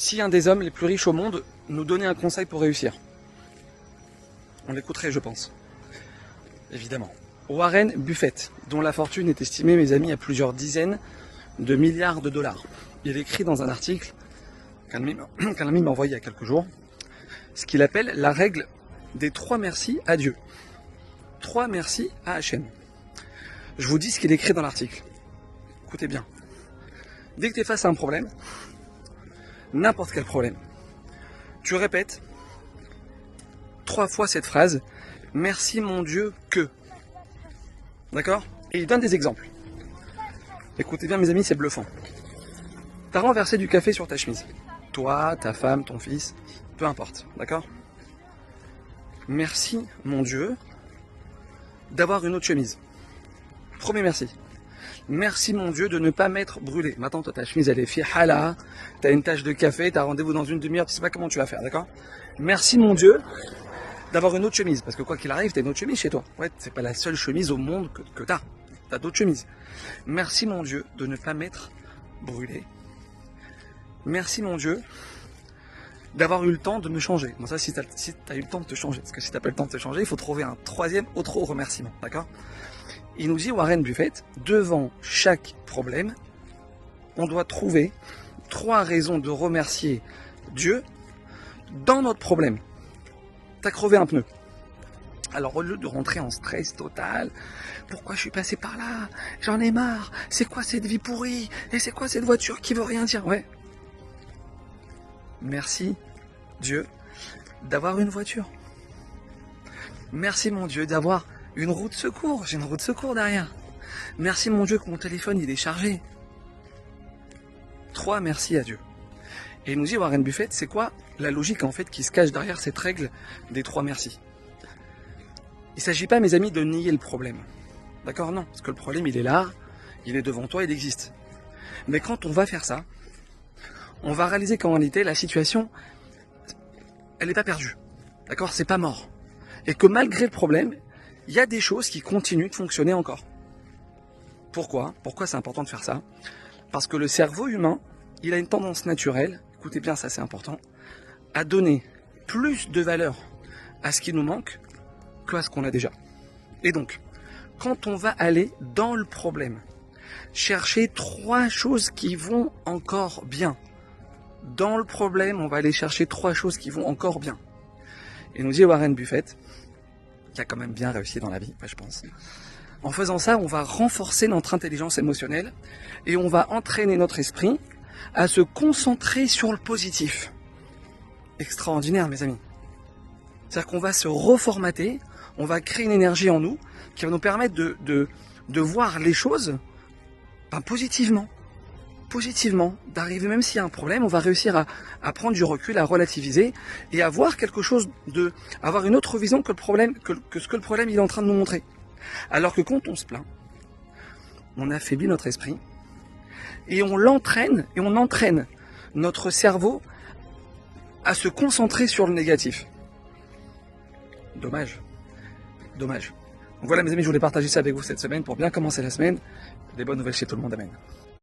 Si un des hommes les plus riches au monde nous donnait un conseil pour réussir, on l'écouterait, je pense. Évidemment. Warren Buffett, dont la fortune est estimée, mes amis, à plusieurs dizaines de milliards de dollars. Il écrit dans un article qu'un ami m'a envoyé il y a quelques jours, ce qu'il appelle la règle des 3 merci à Dieu. 3 merci à Hachem. Je vous dis ce qu'il écrit dans l'article. Écoutez bien. Dès que tu es face à un problème, n'importe quel problème, tu répètes 3 fois cette phrase, merci mon Dieu que. D'accord? Et il donne des exemples. Écoutez bien mes amis, c'est bluffant. T'as renversé du café sur ta chemise. Toi, ta femme, ton fils, peu importe. D'accord? Merci mon Dieu d'avoir une autre chemise. Premier merci. Merci mon Dieu de ne pas m'être brûlé. Maintenant, toi, ta chemise, elle est fihala, t'as une tache de café, t'as rendez-vous dans une demi-heure, tu sais pas comment tu vas faire, d'accord? Merci mon Dieu d'avoir une autre chemise, parce que quoi qu'il arrive, t'as une autre chemise chez toi. Ouais, c'est pas la seule chemise au monde que t'as. T'as d'autres chemises. Merci mon Dieu de ne pas m'être brûlé. Merci mon Dieu d'avoir eu le temps de me changer. Bon ça, si t'as eu le temps de te changer, parce que si t'as pas le temps de te changer, il faut trouver un troisième autre remerciement, d'accord? Il nous dit Warren Buffett, devant chaque problème, on doit trouver 3 raisons de remercier Dieu dans notre problème. T'as crevé un pneu. Alors au lieu de rentrer en stress total, pourquoi je suis passé par là? J'en ai marre. C'est quoi cette vie pourrie? Et c'est quoi cette voiture qui veut rien dire? Ouais. Merci Dieu d'avoir une voiture. Merci mon Dieu d'avoir une roue de secours. J'ai une roue de secours derrière. Merci mon Dieu que mon téléphone il est chargé. 3 merci à Dieu. Et il nous dit Warren Buffett, c'est quoi la logique en fait qui se cache derrière cette règle des 3 merci? Il ne s'agit pas, mes amis, de nier le problème. D'accord? Non, parce que le problème, il est là, il est devant toi, il existe. Mais quand on va faire ça, on va réaliser qu'en réalité, la situation, elle n'est pas perdue. D'accord? C'est pas mort. Et que malgré le problème, il y a des choses qui continuent de fonctionner encore. Pourquoi? Pourquoi c'est important de faire ça? Parce que le cerveau humain, il a une tendance naturelle, écoutez bien, ça c'est important, à donner plus de valeur à ce qui nous manque à ce qu'on a déjà. Et donc, quand on va aller dans le problème, chercher 3 choses qui vont encore bien. Dans le problème, on va aller chercher 3 choses qui vont encore bien. Et nous dit Warren Buffett, qui a quand même bien réussi dans la vie, je pense. En faisant ça, on va renforcer notre intelligence émotionnelle et on va entraîner notre esprit à se concentrer sur le positif. Extraordinaire, mes amis. C'est-à-dire qu'on va se reformater, on va créer une énergie en nous qui va nous permettre de voir les choses positivement. Positivement, d'arriver, même s'il y a un problème, on va réussir à prendre du recul, à relativiser et à voir quelque chose avoir une autre vision que le problème, que ce que le problème il est en train de nous montrer. Alors que quand on se plaint, on affaiblit notre esprit et on entraîne notre cerveau à se concentrer sur le négatif. Dommage. Donc voilà mes amis, je voulais partager ça avec vous cette semaine pour bien commencer la semaine. Des bonnes nouvelles chez tout le monde, amen.